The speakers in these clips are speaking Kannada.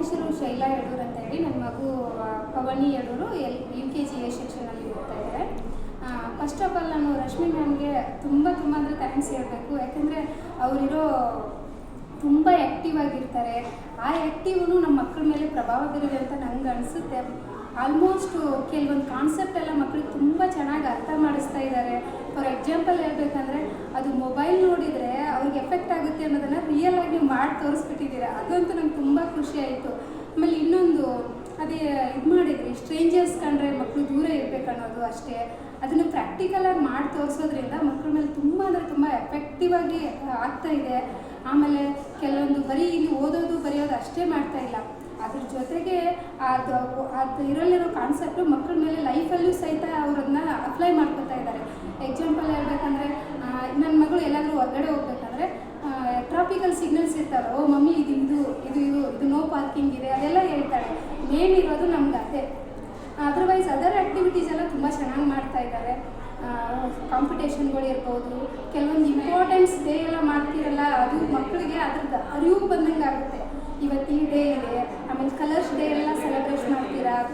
ಹೆಸರು ಶೈಲಾ ಯಡೂರ್ ಅಂತ ಹೇಳಿ. ನನ್ನ ಮಗು ಪವನಿ ಯಡೂರು UKG A ಸೆಕ್ಷನಲ್ಲಿ ಹೋಗ್ತಾ ಇದ್ದಾರೆ. ಫಸ್ಟ್ ಆಫ್ ಆಲ್ ನಾನು ರಶ್ಮಿ ಮ್ಯಾಮ್ಗೆ ತುಂಬ ಅಂದರೆ ಥ್ಯಾಂಕ್ಸ್ ಹೇಳಬೇಕು. ಯಾಕೆಂದರೆ ಅವರಿರೋ ತುಂಬ ಆ್ಯಕ್ಟಿವ್ ಆಗಿರ್ತಾರೆ. ಆ ಆ್ಯಕ್ಟಿವ್ನು ನಮ್ಮ ಮಕ್ಕಳ ಮೇಲೆ ಪ್ರಭಾವ ಬೀರಿದೆ ಅಂತ ನಂಗೆ ಅನಿಸುತ್ತೆ. ಆಲ್ಮೋಸ್ಟು ಕೆಲವೊಂದು ಕಾನ್ಸೆಪ್ಟ್ ಎಲ್ಲ ಮಕ್ಕಳಿಗೆ ತುಂಬ ಚೆನ್ನಾಗಿ ಅರ್ಥ ಮಾಡಿಸ್ತಾ ಇದ್ದಾರೆ. ಫಾರ್ ಎಕ್ಸಾಂಪಲ್ ಹೇಳ್ಬೇಕಂದ್ರೆ, ಅದು ಮೊಬೈಲ್ ನೋಡಿದರೆ ಅವ್ರಿಗೆ ಎಫೆಕ್ಟ್ ಆಗುತ್ತೆ ಅನ್ನೋದನ್ನು ರಿಯಲ್ ಆಗಿ ನೀವು ಮಾಡಿ ತೋರಿಸ್ಬಿಟ್ಟಿದ್ದೀರಾ. ಅದಂತೂ ನಂಗೆ ತುಂಬ ಖುಷಿ ಆಯಿತು. ಆಮೇಲೆ ಇನ್ನೊಂದು ಅದೇ ಇದು ಮಾಡಿದ್ರಿ, ಸ್ಟ್ರೇಂಜರ್ಸ್ ಕಂಡ್ರೆ ಮಕ್ಕಳು ದೂರ ಇರಬೇಕು ಅನ್ನೋದು ಅಷ್ಟೇ. ಅದನ್ನು ಪ್ರಾಕ್ಟಿಕಲಾಗಿ ಮಾಡಿ ತೋರಿಸೋದ್ರಿಂದ ಮಕ್ಕಳ ಮೇಲೆ ತುಂಬ ಅಂದರೆ ತುಂಬ ಎಫೆಕ್ಟಿವ್ ಆಗಿ ಆಗ್ತಾಯಿದೆ. ಆಮೇಲೆ ಕೆಲವೊಂದು ಬರೀ ಇಲ್ಲಿ ಓದೋದು ಬರೆಯೋದು ಅಷ್ಟೇ ಮಾಡ್ತಾಯಿಲ್ಲ, ಅದ್ರ ಜೊತೆಗೆ ಅದು ಇರಲಿರೋ ಕಾನ್ಸೆಪ್ಟು ಮಕ್ಕಳ ಮೇಲೆ ಲೈಫಲ್ಲೂ ಸಹಿತ ಅವರನ್ನ ಅಪ್ಲೈ ಮಾಡ್ಕೊತಾ ಇದ್ದಾರೆ. ಎಕ್ಸಾಂಪಲ್ ಹೇಳ್ಬೇಕಂದ್ರೆ, ನನ್ನ ಮಗಳು ಎಲ್ಲಾದರೂ ಹೊರಗಡೆ ಹೋಗ್ಬೇಕಂದ್ರೆ ಟ್ರಾಫಿಕಲ್ ಸಿಗ್ನಲ್ಸ್ ಇರ್ತಾರೆ. ಓ ಮಮ್ಮಿ ಇದು ಇದು ಇದು ಇದು ಇದು ನೋ ಪಾರ್ಕಿಂಗ್ ಇದೆ, ಅದೆಲ್ಲ ಹೇಳ್ತಾಳೆ. ಮೇನ್ ಇರೋದು ನಮ್ಗೆ ಅದೇ. ಅದರ್ವೈಸ್ ಅದರ್ ಆ್ಯಕ್ಟಿವಿಟೀಸ್ ಎಲ್ಲ ತುಂಬ ಚೆನ್ನಾಗಿ ಮಾಡ್ತಾ ಇದ್ದಾರೆ. ಕಾಂಪಿಟೇಷನ್ಗಳು ಇರ್ಬೋದು, ಕೆಲವೊಂದು ಇಂಪಾರ್ಟೆನ್ಸ್ ಡೇ ಎಲ್ಲ ಮಾಡ್ತಿರಲ್ಲ, ಅದು ಮಕ್ಕಳಿಗೆ ಅದ್ರದ್ದು ಅರಿವು ಬಂದಂಗೆ ಆಗುತ್ತೆ. ಇವತ್ತು ಈ ಡೇ ಇದೆ, ಆಮೇಲೆ ಕಲರ್ಸ್ ಡೇ ಎಲ್ಲ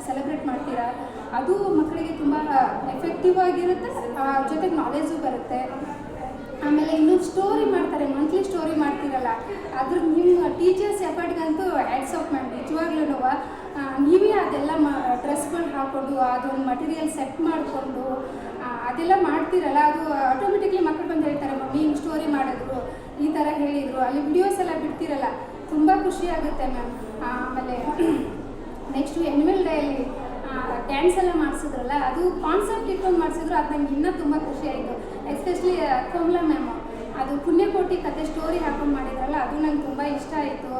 ಸೆಲೆಬ್ರೇಟ್ ಮಾಡ್ತೀರಾ, ಅದು ಮಕ್ಕಳಿಗೆ ತುಂಬ ಎಫೆಕ್ಟಿವ್ ಆಗಿರುತ್ತೆ, ಜೊತೆಗೆ ನಾಲೆಜು ಬರುತ್ತೆ. ಆಮೇಲೆ ಇನ್ನೊಂದು ಸ್ಟೋರಿ ಮಾಡ್ತಾರೆ, ಮಂತ್ಲಿ ಸ್ಟೋರಿ ಮಾಡ್ತೀರಲ್ಲ, ಅದ್ರ ನಿಮ್ಮ ಟೀಚರ್ಸ್ ಎಫರ್ಟ್ಗಂತೂ ಹ್ಯಾಟ್ಸ್ ಆಫ್ ಮ್ಯಾಮ್. ನಿಜವಾಗ್ಲೂ ನೀವೇ ಅದೆಲ್ಲ ಡ್ರೆಸ್ಗಳು ಹಾಕ್ಕೊಂಡು ಅದೊಂದು ಮಟೀರಿಯಲ್ ಸೆಟ್ ಮಾಡಿಕೊಂಡು ಅದೆಲ್ಲ ಮಾಡ್ತೀರಲ್ಲ, ಅದು ಆಟೋಮೆಟಿಕ್ಲಿ ಮಕ್ಕಳು ಬಂದು ಹೇಳ್ತಾರೆ, ಮಮ್ಮಿ ಹಿಂಗೆ ಸ್ಟೋರಿ ಮಾಡಿದ್ರು, ಈ ಥರ ಹೇಳಿದರು. ಅಲ್ಲಿ ವಿಡಿಯೋಸ್ ಎಲ್ಲ ಬಿಡ್ತೀರಲ್ಲ, ತುಂಬ ಖುಷಿ ಆಗುತ್ತೆ ಮ್ಯಾಮ್. ಆಮೇಲೆ ನೆಕ್ಸ್ಟು ಆ್ಯನ್ಯುವಲ್ ಡೇಯಲ್ಲಿ ಡ್ಯಾನ್ಸ್ ಎಲ್ಲ ಮಾಡಿಸಿದ್ರಲ್ಲ, ಅದು ಕಾನ್ಸೆಪ್ಟ್ ಇಟ್ಕೊಂಡು ಮಾಡಿಸಿದ್ರು, ಅದು ನಂಗೆ ಇನ್ನೂ ತುಂಬ ಖುಷಿ ಆಯಿತು. ಎಸ್ಪೆಷಲಿ ಕೋಮಲಾ ಮ್ಯಾಮು ಅದು ಪುಣ್ಯಕೋಟಿ ಕತೆ ಸ್ಟೋರಿ ಹಾಕೊಂಡು ಮಾಡಿದ್ರಲ್ಲ, ಅದು ನಂಗೆ ತುಂಬ ಇಷ್ಟ ಆಯಿತು.